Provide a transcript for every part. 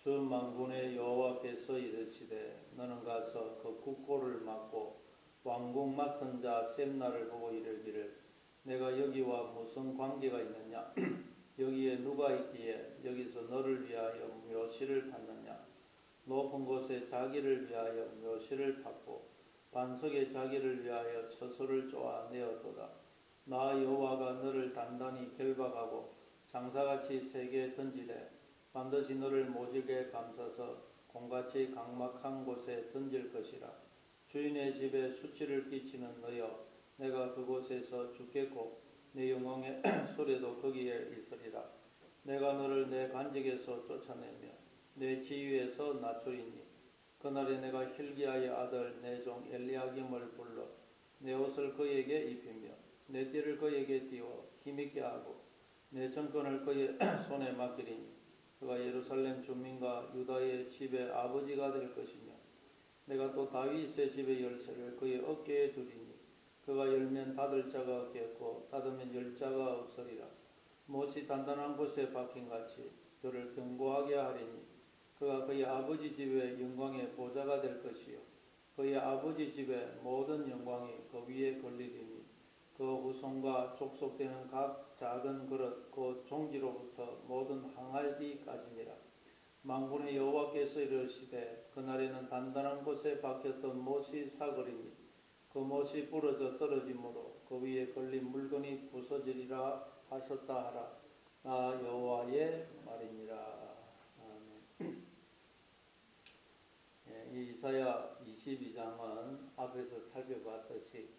주 만군의 여호와께서 이르시되 너는 가서 그 국고를 막고 왕궁 맡은 자 셈나를 보고 이르기를 내가 여기와 무슨 관계가 있느냐 여기에 누가 있기에 여기서 너를 위하여 묘시를 받느냐 높은 곳에 자기를 위하여 묘시를 받고 반석에 자기를 위하여 처소를 쪼아 내었도다. 나 여호와가 너를 단단히 결박하고 장사같이 세게 던지되 반드시 너를 모질게 감싸서 공같이 각막한 곳에 던질 것이라. 주인의 집에 수치를 끼치는 너여 내가 그곳에서 죽겠고 내 영광의 소리도 거기에 있으리라. 내가 너를 내 관직에서 쫓아내며 내 지위에서 낮추리니 그날에 내가 hil기야의 아들 내 종 엘리야김을 불러 내 옷을 그에게 입히며 내 띠를 그에게 띄워 힘있게 하고 내 정권을 그의 손에 맡기리니 그가 예루살렘 주민과 유다의 집의 아버지가 될 것이며 내가 또 다윗의 집의 열쇠를 그의 어깨에 두리니 그가 열면 닫을 자가 없겠고 닫으면 열 자가 없으리라. 못이 단단한 곳에 박힌같이 그를 견고하게 하리니 그가 그의 아버지 집의 영광의 보좌가 될 것이요 그의 아버지 집의 모든 영광이 그 위에 걸리리니 그 후손과 족속되는 각 작은 그릇 곧 종지로부터 모든 항아리까지니라. 만군의 여호와께서 이르시되 그날에는 단단한 곳에 박혔던 못이 사거리니 그 못이 부러져 떨어지므로 그 위에 걸린 물건이 부서지리라 하셨다 하라. 나 여호와의 말이니라. 아멘. 이 이사야 22장은 앞에서 살펴봤듯이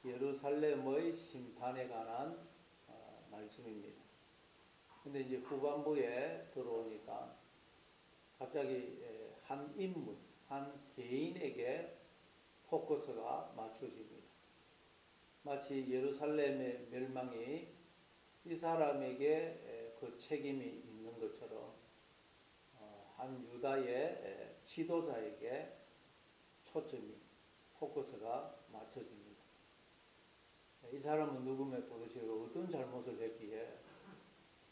예루살렘의 심판에 관한 말씀입니다. 근데 이제 후반부에 들어오니까 갑자기 한 인물, 한 개인에게 포커스가 맞춰집니다. 마치 예루살렘의 멸망이 이 사람에게 그 책임이 있는 것처럼 한 유다의 지도자에게 초점이, 포커스가 맞춰집니다. 이 사람은 누구며 도대체 어떤 잘못을 했기에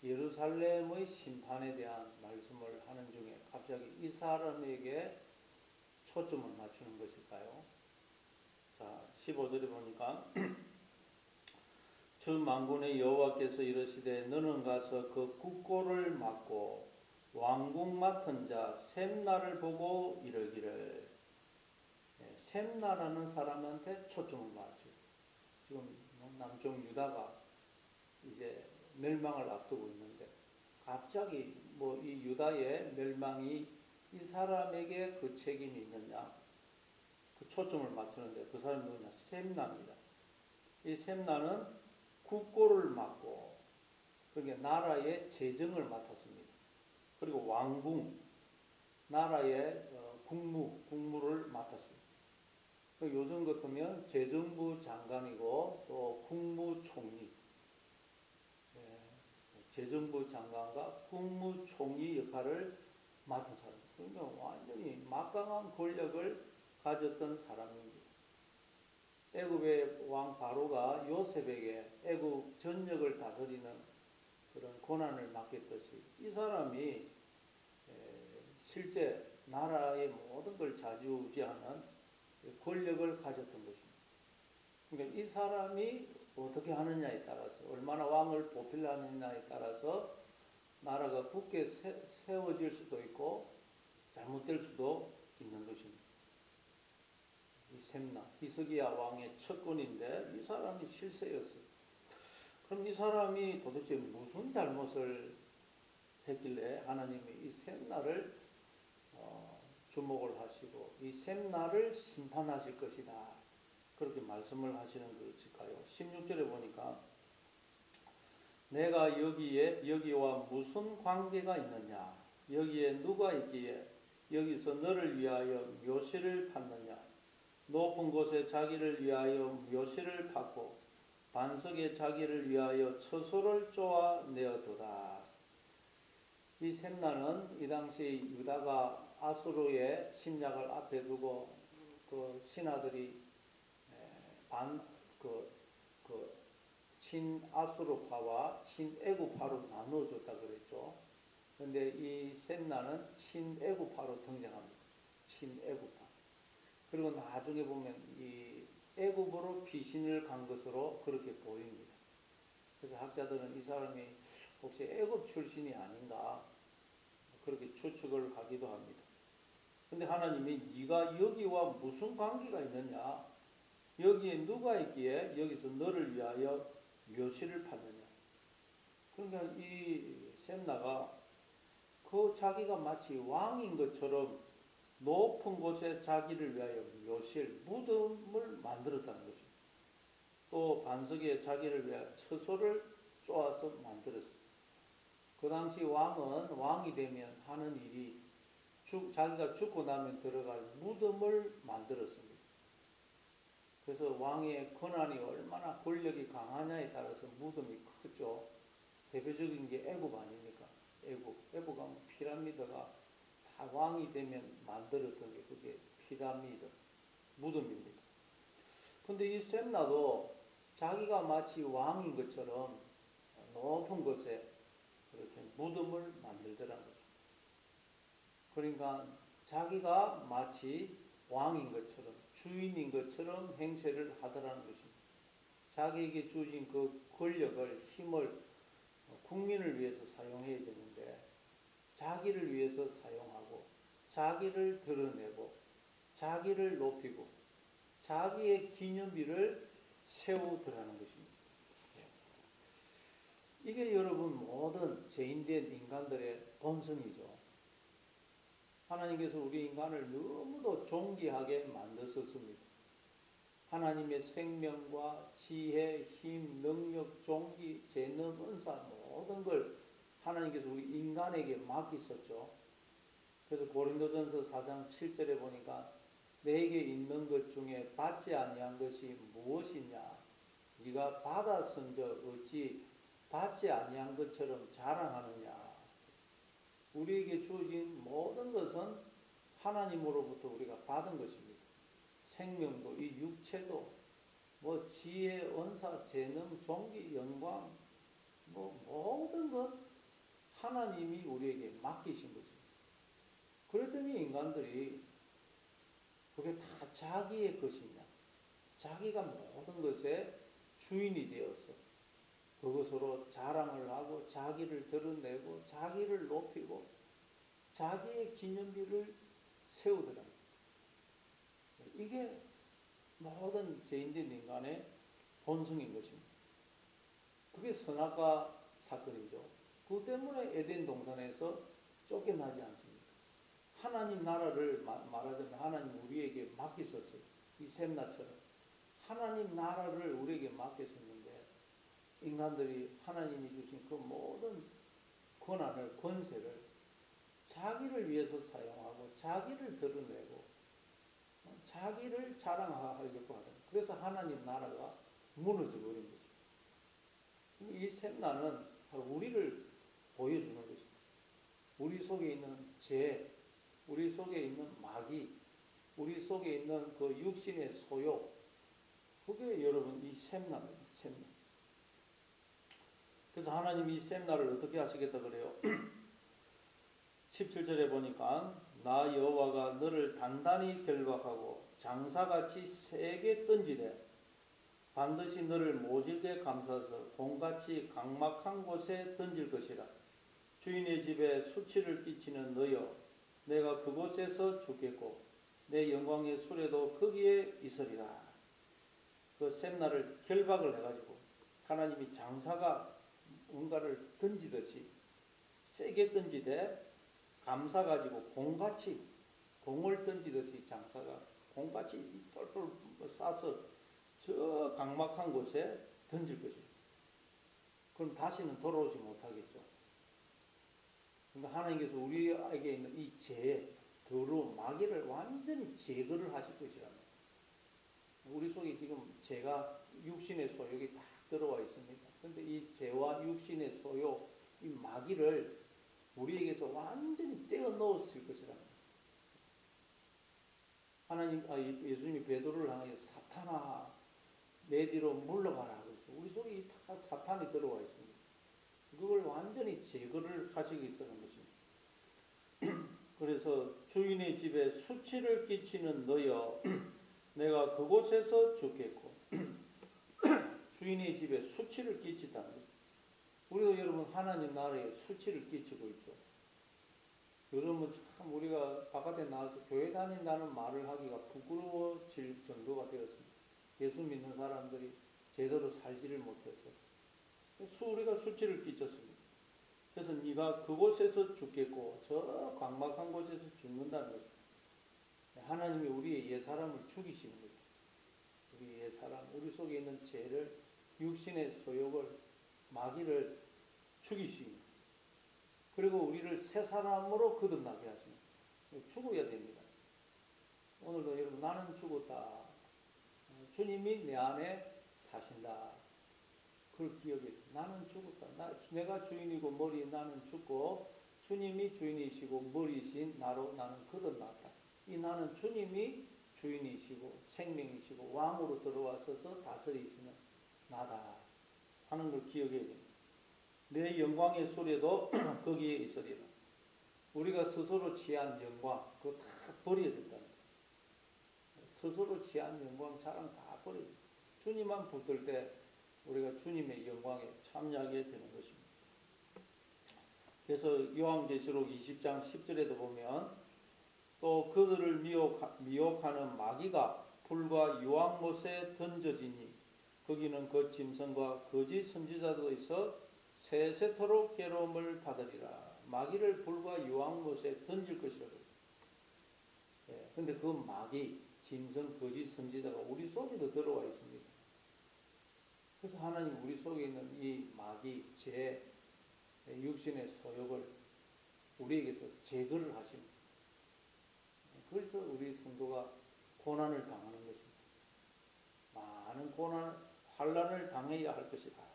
예루살렘의 심판에 대한 말씀을 하는 중에 갑자기 이 사람에게 초점을 맞추는 것일까요? 자, 15절에 보니까 주 만군의 여호와께서 이르시되 너는 가서 그 국고를 막고 왕궁 맡은 자 셈나를 보고 이르기를. 셈나라는 사람한테 초점을 맞춰요. 지금 남쪽 유다가 이제 멸망을 앞두고 있는데 갑자기 뭐 이 유다의 멸망이 이 사람에게 그 책임이 있느냐 그 초점을 맞추는데 그 사람이 누구냐? 셈나입니다. 이 셈나는 국고를 맡고 그러니까 나라의 재정을 맡았습니다. 그리고 왕궁 나라의 국무를 맡았습니다. 요즘 같으면 재정부 장관이고 또 국무총리 재정부 장관과 국무총리 역할을 맡은 사람. 그러니까 완전히 막강한 권력을 가졌던 사람입니다. 애굽의 왕 바로가 요셉에게 애굽 전역을 다스리는 그런 권한을 맡겼듯이 이 사람이 실제 나라의 모든 걸 좌지우지하는 권력을 가졌던 것입니다. 그러니까 이 사람이 어떻게 하느냐에 따라서 얼마나 왕을 보필하느냐에 따라서 나라가 굳게 세워질 수도 있고 잘못될 수도 있는 것입니다. 이 셈나 히스기야 왕의 첩권인데 이 사람이 실세였어요. 그럼 이 사람이 도대체 무슨 잘못을 했길래 하나님이 이 셈나를 주목을 하시고 이 셈나를 심판하실 것이다. 그렇게 말씀을 하시는 것일까요? 16절에 보니까 내가 여기와 무슨 관계가 있느냐? 여기에 누가 있기에 여기서 너를 위하여 묘시를 받느냐? 높은 곳에 자기를 위하여 묘시를 받고 반석에 자기를 위하여 처소를 쪼아 내었도다. 이 셈나는 이 당시 유다가 아수르의 침략을 앞에 두고 그 신하들이 친아수르파와 친애굽파로 나누어졌다 그랬죠. 근데 이 셈나는 친애굽파로 등장합니다. 친애굽파. 그리고 나중에 보면 이 애굽으로 피신을 간 것으로 그렇게 보입니다. 그래서 학자들은 이 사람이 혹시 애굽 출신이 아닌가 그렇게 추측을 하기도 합니다. 근데 하나님이 네가 여기와 무슨 관계가 있느냐? 여기에 누가 있기에 여기서 너를 위하여 묘시를 받느냐? 그러니까 이 셈나가 그 자기가 마치 왕인 것처럼 높은 곳에 자기를 위하여 묘실 무덤을 만들었다는 것입니다. 또 반석에 자기를 위하여 처소를 쪼아서 만들었습니다. 그 당시 왕은 왕이 되면 하는 일이 자기가 죽고 나면 들어갈 무덤을 만들었습니다. 그래서 왕의 권한이 얼마나 권력이 강하냐에 따라서 무덤이 크죠. 대표적인 게 애굽 아닙니까? 애굽 가면 피라미드가 다 왕이 되면 만들었던 게 그게 피라미드, 무덤입니다. 근데 이 셈나도 자기가 마치 왕인 것처럼 높은 곳에 그렇게 무덤을 만들더라는 것입니다. 그러니까 자기가 마치 왕인 것처럼 주인인 것처럼 행세를 하더라는 것입니다. 자기에게 주어진 그 권력을 힘을 국민을 위해서 사용해야 되는데 자기를 위해서 사용하고 자기를 드러내고 자기를 높이고 자기의 기념비를 세우더라는 것입니다. 이게 여러분 모든 죄인된 인간들의 본성이죠. 하나님께서 우리 인간을 너무도 존귀하게 만드셨습니다. 하나님의 생명과 지혜, 힘, 능력, 존귀, 재능, 은사 모든 걸 하나님께서 우리 인간에게 맡기셨죠. 그래서 고린도전서 4장 7절에 보니까 내게 있는 것 중에 받지 아니한 것이 무엇이냐? 네가 받았은즉 어찌 받지 아니한 것처럼 자랑하느냐? 우리에게 주어진 모든 것은 하나님으로부터 우리가 받은 것입니다. 생명도 이 육체도 뭐 지혜, 은사, 재능, 존귀, 영광 뭐 모든 것 하나님이 우리에게 맡기신 것입니다. 그랬더니 인간들이 그게 다 자기의 것이냐? 자기가 모든 것의 주인이 되어서 그것으로 자랑을 하고 자기를 드러내고 자기를 높이고 자기의 기념비를 세우더라. 이게 모든 죄인된 인간의 본성인 것입니다. 그게 선악과 사건이죠. 그 때문에 에덴 동산에서 쫓겨나지 않습니까? 하나님 나라를 말하자면 하나님 우리에게 맡기셨어요. 이 셈나처럼 하나님 나라를 우리에게 맡겼었는데 인간들이 하나님이 주신 그 모든 권한을 권세를 자기를 위해서 사용하고 자기를 드러내고 자기를 자랑하려고 하는 그래서 하나님 나라가 무너져 버린 것입니다. 이 셈나는 바로 우리를 보여주는 것입니다. 우리 속에 있는 죄, 우리 속에 있는 마귀, 우리 속에 있는 그 육신의 소욕, 그게 여러분 이 셈나입니다. 셈나. 그래서 하나님이 이 셈나를 어떻게 하시겠다 그래요? 17절에 보니까 나 여호와가 너를 단단히 결박하고 장사같이 세게 던지되 반드시 너를 모질게 감싸서 공같이 각막한 곳에 던질 것이라. 주인의 집에 수치를 끼치는 너여 내가 그곳에서 죽겠고 내 영광의 수레도 거기에 있으리라. 그 셈나를 결박을 해가지고 하나님이 장사가 뭔가를 던지듯이 세게 던지되 감싸가지고 공같이 공을 던지듯이 장사가 공같이 똘똘 싸서 저 각막한 곳에 던질 것입니다. 그럼 다시는 돌아오지 못하겠죠. 그러니까 하나님께서 우리에게 있는 이 죄, 더러움, 마귀를 완전히 제거를 하실 것이랍니다. 우리 속에 지금 죄가 육신의 소욕이 다 들어와 있습니다. 그런데 이 죄와 육신의 소욕, 이 마귀를 우리에게서 완전히 떼어 놓으실 것이랍니다. 예수님이 베드로를 향해 사탄아 내 뒤로 물러가라. 그렇죠. 우리 속에 다 사탄이 들어와 있습니다. 그걸 완전히 제거를 하시기 위해서는 것입니다. 그래서 주인의 집에 수치를 끼치는 너여 내가 그곳에서 죽겠고 주인의 집에 수치를 끼치다는 거죠. 우리도 여러분 하나님 나라에 수치를 끼치고 있죠. 요즘은 참 우리가 바깥에 나와서 교회 다닌다는 말을 하기가 부끄러워질 정도가 되었습니다. 예수 믿는 사람들이 제대로 살지를 못해서 우리가 수치를 끼쳤습니다. 그래서 네가 그곳에서 죽겠고 저 광막한 곳에서 죽는다는 거죠. 하나님이 우리의 옛사람을 죽이시는 거죠. 우리 옛사람, 우리 속에 있는 죄를, 육신의 소욕을, 마귀를 죽이시고 그리고 우리를 새 사람으로 거듭나게 하십니다. 죽어야 됩니다. 오늘도 여러분 나는 죽었다. 주님이 내 안에 사신다. 그걸 기억해야 돼. 나는 죽었다. 내가 주인이고 머리 나는 죽고 주님이 주인이시고 머리이신 나로 나는 거듭났다. 이 나는 주님이 주인이시고 생명이시고 왕으로 들어와서서 다스리시는 나다 하는 걸 기억해야 됩니다. 내 영광의 소리도 거기에 있으리라. 우리가 스스로 취한 영광 그거 다 버려야 된다. 스스로 취한 영광 자랑 다 버려야 된다. 주님만 붙들 때 우리가 주님의 영광에 참여하게 되는 것입니다. 그래서 요한계시록 20장 10절에도 보면 또 그들을 미혹하는 마귀가 불과 유황못에 던져지니 거기는 그 짐승과 거짓 선지자도 있어 세세토록 괴로움을 받으리라. 마귀를 불과 유황못에 던질 것이라고. 근데 그 마귀, 짐승, 거짓 선지자가 우리 속에도 들어와 있습니다. 그래서 하나님 우리 속에 있는 이 마귀, 죄, 육신의 소욕을 우리에게서 제거를 하십니다. 그래서 우리 성도가 고난을 당하는 것입니다. 많은 고난, 환난을 당해야 할 것이다.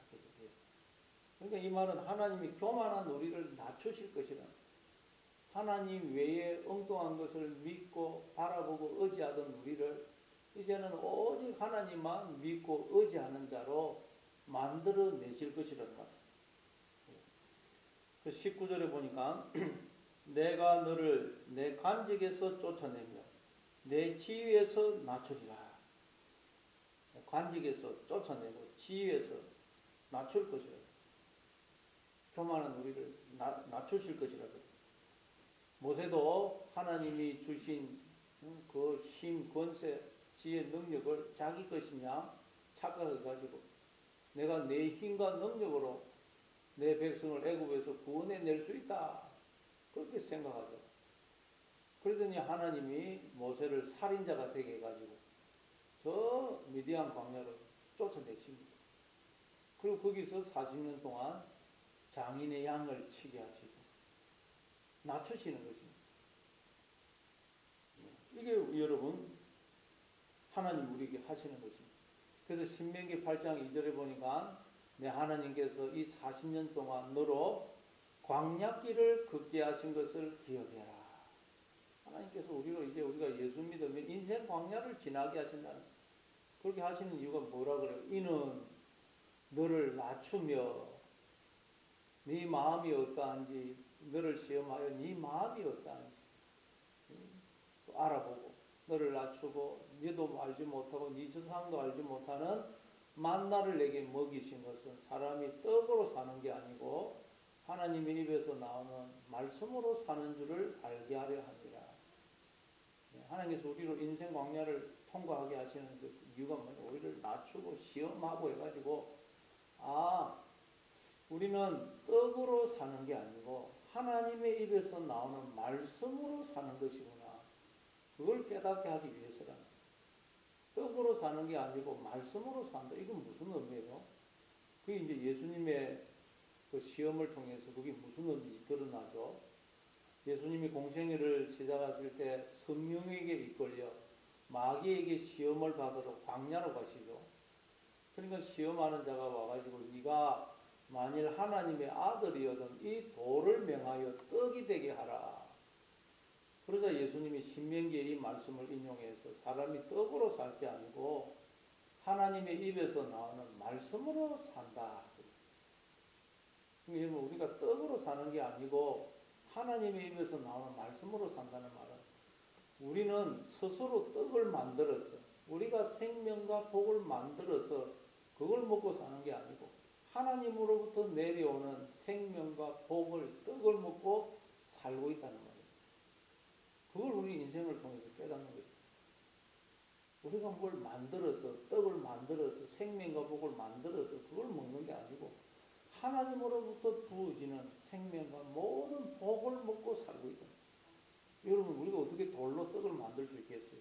그러니까 이 말은 하나님이 교만한 우리를 낮추실 것이라. 하나님 외에 엉뚱한 것을 믿고 바라보고 의지하던 우리를 이제는 오직 하나님만 믿고 의지하는 자로 만들어내실 것이라는 말. 그 19절에 보니까 내가 너를 내 관직에서 쫓아내며 내 지위에서 낮추리라. 관직에서 쫓아내고 지위에서 낮출 것이라. 교만한 우리를 낮추실 것이라. 모세도 하나님이 주신 그 힘, 권세, 지혜, 능력을 자기 것이냐 착각해가지고 내가 내 힘과 능력으로 내 백성을 애굽에서 구원해낼 수 있다. 그렇게 생각하죠. 그러더니 하나님이 모세를 살인자가 되게 해가지고 저 미디안 광야로 쫓아내십니다. 그리고 거기서 40년 동안 장인의 양을 치게 하시고 낮추시는 것입니다. 이게 여러분 하나님 우리에게 하시는 것입니다. 그래서 신명기 8장 2절에 보니까 내 하나님께서 이 40년 동안 너로 광야길을 걷게 하신 것을 기억해라. 하나님께서 이제 우리가 예수 믿으면 인생 광야를 지나게 하신다는, 그렇게 하시는 이유가 뭐라 그래요? 이는 너를 낮추며 네 마음이 어떠한지, 너를 시험하여 네 마음이 어떠한지 또 알아보고, 너를 낮추고 너도 알지 못하고 네 조상도 알지 못하는 만나를 내게 먹이신 것은 사람이 떡으로 사는 게 아니고 하나님의 입에서 나오는 말씀으로 사는 줄을 알게 하려 합니다. 하나님께서 우리로 인생 광야를 통과하게 하시는 그 이유가 뭐냐? 우리를 낮추고 시험하고 해가지고 우리는 떡으로 사는 게 아니고 하나님의 입에서 나오는 말씀으로 사는 것이구나. 그걸 깨닫게 하기 위해서라. 떡으로 사는 게 아니고 말씀으로 산다. 이건 무슨 의미예요? 그게 이제 예수님의 그 시험을 통해서 그게 무슨 의미인지 드러나죠. 예수님이 공생애를 시작하실 때 성령에게 이끌려 마귀에게 시험을 받으러 광야로 가시죠. 그러니까 시험하는 자가 와가지고 네가 만일 하나님의 아들이거든 이 돌을 명하여 떡이 되게 하라. 그러자 예수님이 신명기의 이 말씀을 인용해서 사람이 떡으로 살 게 아니고 하나님의 입에서 나오는 말씀으로 산다. 그러니까 우리가 떡으로 사는 게 아니고 하나님의 입에서 나오는 말씀으로 산다는 말은 우리는 스스로 떡을 만들어서 우리가 생명과 복을 만들어서 그걸 먹고 사는 게 아니고 하나님으로부터 내려오는 생명과 복을 떡을 먹고 살고 있다는 말이에요. 그걸 우리 인생을 통해서 깨닫는 것입니다. 우리가 뭘 만들어서 떡을 만들어서 생명과 복을 만들어서 그걸 먹는 게 아니고 하나님으로부터 부어지는 생명과 모든 복을 먹고 살고 있다. 여러분 우리가 어떻게 돌로 떡을 만들 수 있겠어요?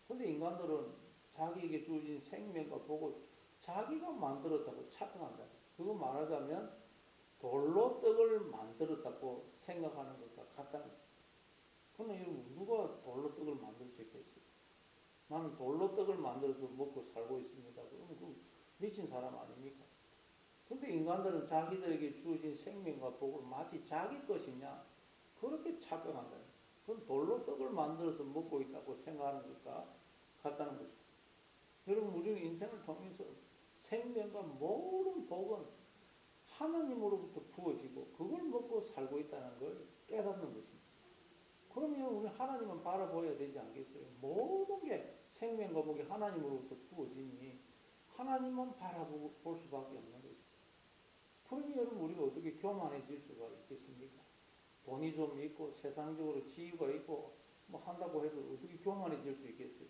근데 인간들은 자기에게 주어진 생명과 복을 자기가 만들었다고 착각한다. 그거 말하자면 돌로 떡을 만들었다고 생각하는 것과 같다는 거예요. 그러나 여러분 누가 돌로 떡을 만들 수 있겠어요? 나는 돌로 떡을 만들어서 먹고 살고 있습니다. 그러면 그 미친 사람 아닙니까? 근데 인간들은 자기들에게 주어진 생명과 복을 마치 자기 것이냐 그렇게 착각한다. 그건 돌로 떡을 만들어서 먹고 있다고 생각하는 것과 같다는 것입니다. 여러분 우리는 인생을 통해서 생명과 모든 복은 하나님으로부터 부어지고 그걸 먹고 살고 있다는 걸 깨닫는 것입니다. 그러면 우리 하나님은 바라보아야 되지 않겠어요? 모든 게 생명과 복이 하나님으로부터 부어지니 하나님만 바라볼 수밖에 없는 것입니다. 그러면 여러분 우리가 어떻게 교만해질 수가 있겠습니까? 돈이 좀 있고 세상적으로 지위가 있고 뭐 한다고 해도 어떻게 교만해질 수 있겠어요?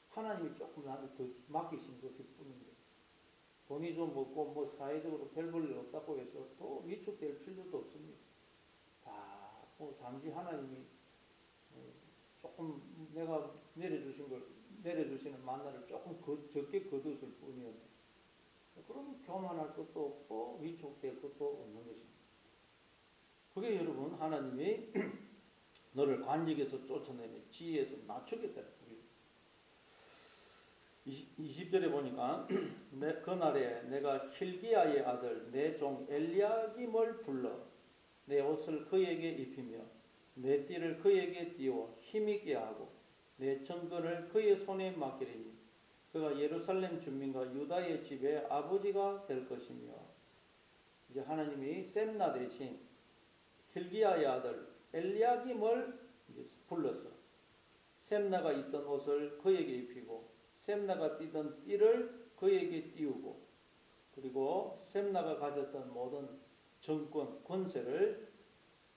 하나님이 조금 나한테 더 맡기신 것일 뿐인데 돈이 좀 없고 뭐 사회적으로 별 볼 일 없다고 해서 또 위축될 필요도 없습니다. 뭐 잠시 하나님이 조금 내가 내려주시는 만나를 조금 적게 거두었을 뿐이었는데 그럼 교만할 것도 없고 위축될 것도 없는 것입니다. 그게 여러분 하나님이 너를 관직에서 쫓아내며 지혜에서 낮추겠다는 거예요. 20절에 보니까 그날에 내가 hil기야의 아들 내 종 엘리야김을 불러 내 옷을 그에게 입히며 내 띠를 그에게 띄워 힘있게 하고 내 정권을 그의 손에 맡기리니 그가 예루살렘 주민과 유다의 집의 아버지가 될 것이며 이제 하나님이 셈나 대신 hil기야의 아들 엘리야김을 이제 불러서 셈나가 입던 옷을 그에게 입히고 셈나가 띠던 띠를 그에게 띄우고 그리고 셈나가 가졌던 모든 정권 권세를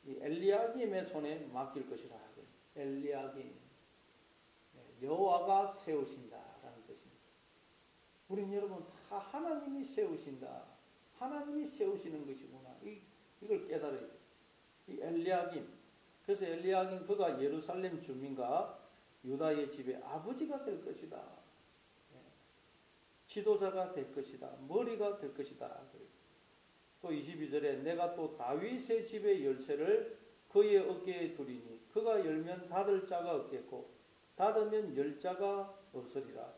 이 엘리야김의 손에 맡길 것이라. 엘리야김 여호와가 세우신다라는 뜻입니다. 우리는 여러분 다 하나님이 세우신다. 하나님이 세우시는 것이구나. 이걸 깨달아야 돼요. 이 엘리야김. 그래서 엘리야김 그가 예루살렘 주민과 유다의 집의 아버지가 될 것이다. 지도자가 될 것이다. 머리가 될 것이다. 또 22절에 내가 또 다윗의 집의 열쇠를 그의 어깨에 두리니 그가 열면 닫을 자가 없겠고 닫으면 열 자가 없으리라.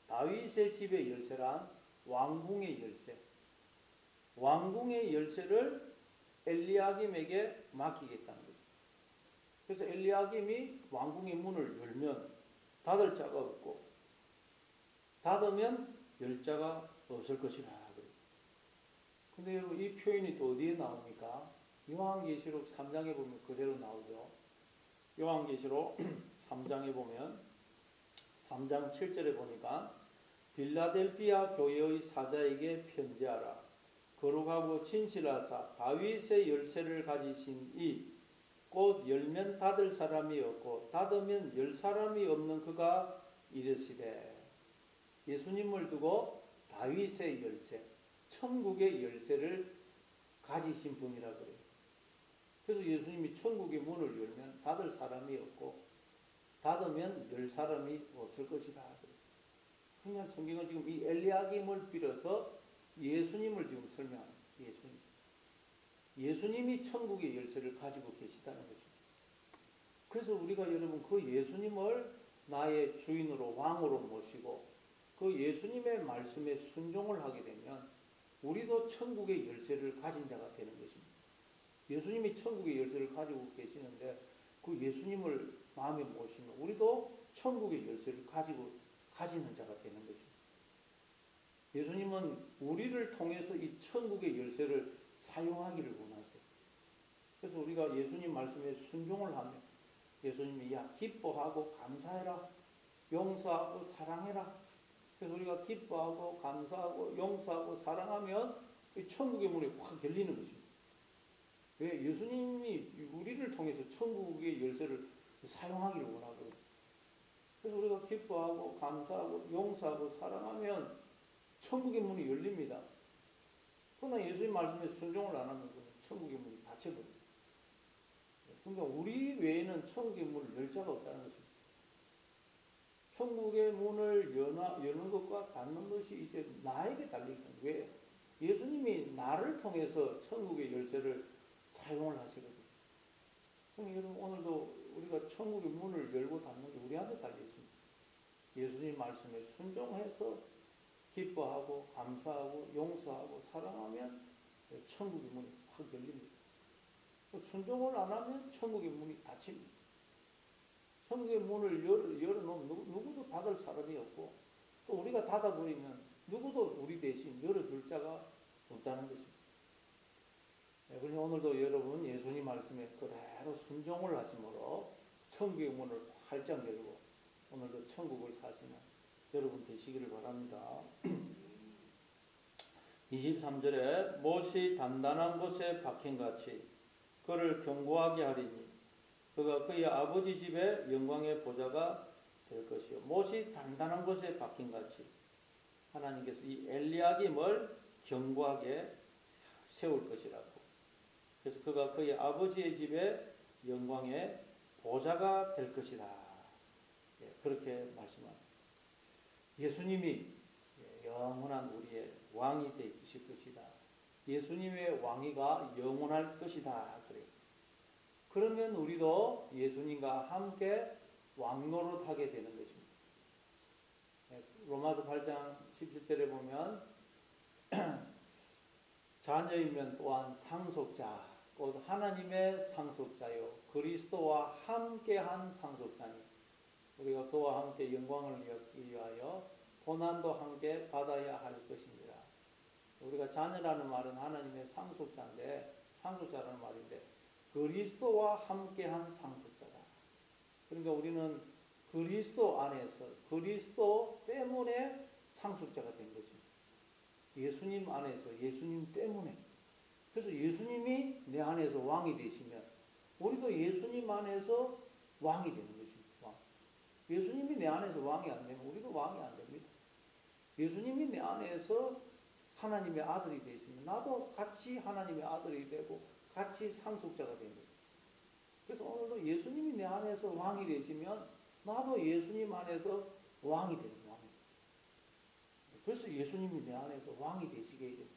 다윗의 집의 열쇠란 왕궁의 열쇠. 왕궁의 열쇠를 엘리야김에게 맡기겠다는 거죠. 그래서 엘리야김이 왕궁의 문을 열면 닫을 자가 없고 닫으면 열 자가 없을 것이라. 근데 여러분 이 표현이 또 어디에 나옵니까? 요한계시록 3장에 보면 그대로 나오죠. 요한계시록 3장에 보면 3장 7절에 보니까 빌라델피아 교회의 사자에게 편지하라. 거룩하고 진실하사 다윗의 열쇠를 가지신 이 곧 열면 닫을 사람이 없고 닫으면 열 사람이 없는 그가 이르시되 예수님을 두고 다윗의 열쇠 천국의 열쇠를 가지신 분이라 그래요. 그래서 예수님이 천국의 문을 열면 닫을 사람이 없고 닫으면 열 사람이 없을 것이다 그래요. 그냥 성경은 지금 이 엘리야김을 빌어서 예수님을 지금 설명합니다. 예수님이 천국의 열쇠를 가지고 계시다는 것입니다. 그래서 우리가 여러분 그 예수님을 나의 주인으로 왕으로 모시고 그 예수님의 말씀에 순종을 하게 되면 우리도 천국의 열쇠를 가진 자가 되는 것입니다. 예수님이 천국의 열쇠를 가지고 계시는데 그 예수님을 마음에 모시면 우리도 천국의 열쇠를 가지는 자가 되는 것입니다. 예수님은 우리를 통해서 이 천국의 열쇠를 사용하기를 원하세요. 그래서 우리가 예수님 말씀에 순종을 하면 예수님이 야 기뻐하고 감사해라, 용서하고 사랑해라. 그래서 우리가 기뻐하고 감사하고 용서하고 사랑하면 이 천국의 문이 확 열리는 것입니다. 왜? 예수님이 우리를 통해서 천국의 열쇠를 사용하기를 원하거든요. 그래서 우리가 기뻐하고 감사하고 용서하고 사랑하면 천국의 문이 열립니다. 그러나 예수님 말씀에 순종을 안 하면 천국의 문이 닫혀버립니다. 그러니까 우리 외에는 천국의 문을 열 자가 없다는 것입니다. 천국의 문을 여는 것과 닫는 것이 이제 나에게 달리거든요. 왜? 예수님이 나를 통해서 천국의 열쇠를 사용을 하시거든요. 그럼 여러분 오늘도 우리가 천국의 문을 열고 닫는 게 우리한테 달려있습니다. 예수님 말씀에 순종해서 기뻐하고 감사하고 용서하고 사랑하면 천국의 문이 확 열립니다. 순종을 안 하면 천국의 문이 닫힙니다. 천국의 문을 열어놓으면 누구도 닫을 사람이 없고 또 우리가 닫아버리면 누구도 우리 대신 열어줄 자가 없다는 것입니다. 그러니 오늘도 여러분 예수님 말씀에 그대로 순종을 하심으로 천국의 문을 활짝 열고 오늘도 천국을 사시는 여러분 되시기를 바랍니다. 23절에 못이 단단한 곳에 박힌같이 그를 견고하게 하리니 그가 그의 아버지 집에 영광의 보좌가 될 것이요. 못이 단단한 곳에 박힌같이 하나님께서 이 엘리야김을 견고하게 세울 것이라고. 그래서 그가 그의 아버지의 집에 영광의 보좌가 될 것이다. 그렇게 말씀합니다. 예수님이 영원한 우리의 왕이 되실 것이다. 예수님의 왕위가 영원할 것이다. 그래요. 그러면 우리도 예수님과 함께 왕노릇하게 되는 것입니다. 로마서 8장 17절에 보면 자녀이면 또한 상속자, 곧 하나님의 상속자요 그리스도와 함께한 상속자니 우리가 그와 함께 영광을 얻기 위하여 고난도 함께 받아야 할 것입니다. 우리가 자녀라는 말은 하나님의 상속자라는 말인데 그리스도와 함께한 상속자다. 그러니까 우리는 그리스도 안에서 그리스도 때문에 상속자가 된 것입니다. 예수님 안에서 예수님 때문에. 그래서 예수님이 내 안에서 왕이 되시면 우리도 예수님 안에서 왕이 되는 것입니다. 왕. 예수님이 내 안에서 왕이 안 되면 우리도 왕이 안 됩니다. 예수님이 내 안에서 하나님의 아들이 되시면 나도 같이 하나님의 아들이 되고 같이 상속자가 된 거예요. 그래서 오늘도 예수님이 내 안에서 왕이 되시면 나도 예수님 안에서 왕이 되는 거예요. 그래서 예수님이 내 안에서 왕이 되시게 됩니다.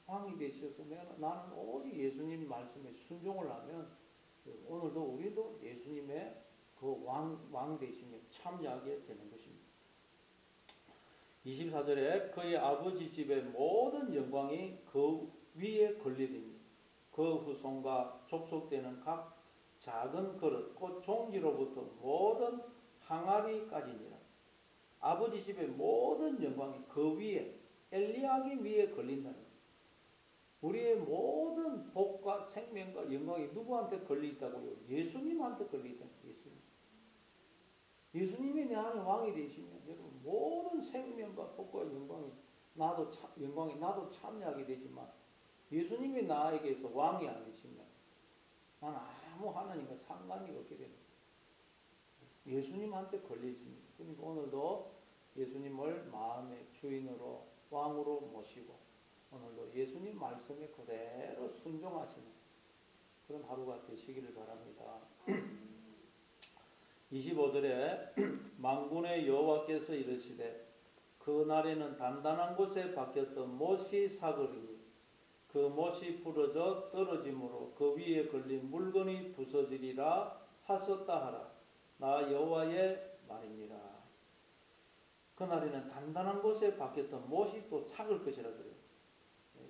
왕이 되셔서 나는 오직 예수님 말씀에 순종을 하면 오늘도 우리도 예수님의 그 왕 되심에 참여하게 되는 것입니다. 24절에 그의 아버지 집의 모든 영광이 그 위에 걸리리니 그 후손과 족속되는 각 작은 그릇 곧 종지로부터 모든 항아리까지니라. 아버지 집의 모든 영광이 그 위에 엘리야김 위에 걸린다는 거예요. 우리의 모든 복과 생명과 영광이 누구한테 걸려있다고요? 예수님한테 걸려있다는 거예요. 예수님이 내 안에 왕이 되시면 여러분 모든 생명과 복과 영광이 나도 참여하게 되지만 예수님이 나에게서 왕이 안 되시면 나는 아무 하나님과 상관이 없게 됩니다. 예수님한테 걸려 있습니다. 그러니까 오늘도 예수님을 마음의 주인으로 왕으로 모시고 오늘도 예수님 말씀에 그대로 순종하시는 그런 하루가 되시기를 바랍니다. 25절에 만군의 여호와께서 이르시되 그 날에는 단단한 곳에 박혔던 못이 사거리니 그 못이 부러져 떨어짐으로 그 위에 걸린 물건이 부서지리라 하셨다 하라. 나 여호와의 말이니라. 그날에는 단단한 곳에 박혔던 못이 또 삭을 것이라 그래요.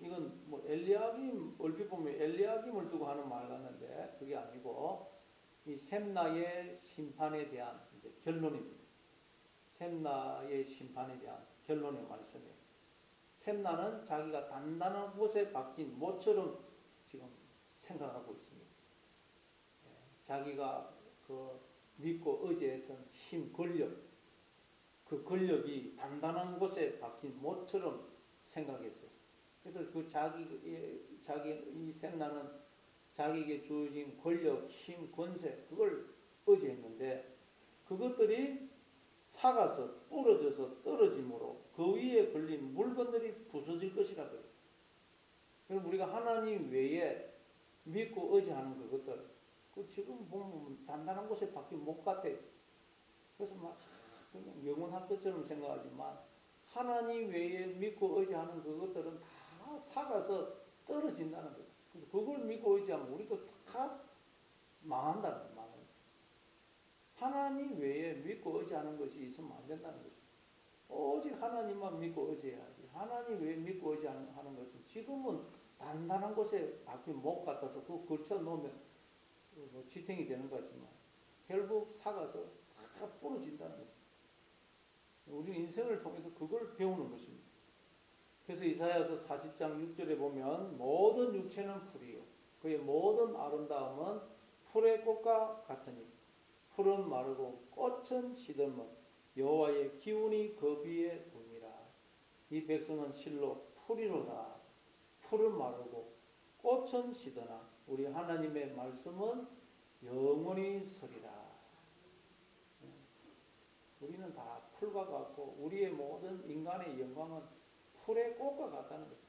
이건 뭐 엘리야김 얼핏 보면 엘리야김을 두고 하는 말 같는데 그게 아니고 이 셈나의 심판에 대한 이제 결론입니다. 셈나의 심판에 대한 결론의 말씀이에요. 셈나는 자기가 단단한 곳에 박힌 못처럼 지금 생각하고 있습니다. 자기가 그 믿고 의지했던 힘, 권력, 그 권력이 단단한 곳에 박힌 못처럼 생각했어요. 그래서 그 자기 이 샘나는 자기에게 주어진 권력, 힘, 권세 그걸 의지했는데 그것들이 삭아서 부러져서 떨어짐으로 그 위에 걸린 물건들이 부서질 것이라 그래요. 그럼 우리가 하나님 외에 믿고 의지하는 그것들, 그 지금 보면 단단한 곳에 박힌 못 같아요. 그래서 막 그냥 영원할 것처럼 생각하지만 하나님 외에 믿고 의지하는 그것들은 다 삭아서 떨어진다는 거예요. 그래서 그걸 믿고 의지하면 우리도 다 망한다는 거예요. 망한다. 하나님 외에 믿고 의지하는 것이 있으면 안 된다는 거죠. 오직 하나님만 믿고 의지해야지. 하나님 외에 믿고 의지하는 것은 지금은 단단한 곳에 박힌 못 같아서 그거 걸쳐 놓으면 뭐 지탱이 되는 거지만 결국 삭아서 다 부러진다는 거죠. 우리 인생을 통해서 그걸 배우는 것입니다. 그래서 이사야서 40장 6절에 보면 모든 육체는 풀이요 그의 모든 아름다움은 풀의 꽃과 같으니 풀은 마르고 꽃은 시들면 여호와의 기운이 그 위에 붑니라. 이 백성은 실로 풀이로다. 풀은 마르고 꽃은 시드나 우리 하나님의 말씀은 영원히 서리라. 우리는 다 풀과 같고 우리의 모든 인간의 영광은 풀의 꽃과 같다는 거죠.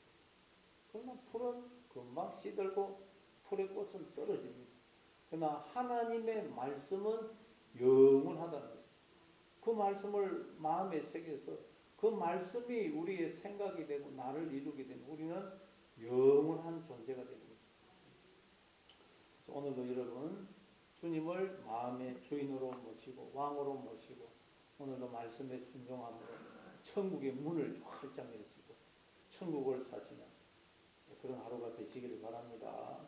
그러나 풀은 금방 시들고 풀의 꽃은 떨어집니다. 그러나 하나님의 말씀은 영원하다는 거죠. 그 말씀을 마음에 새겨서 그 말씀이 우리의 생각이 되고 나를 이루게 되면 우리는 영원한 존재가 되는 거죠. 그래서 오늘도 여러분 주님을 마음의 주인으로 모시고 왕으로 모시고 오늘도 말씀에 순종함으로 천국의 문을 활짝 여시고 천국을 사시는 그런 하루가 되시기를 바랍니다.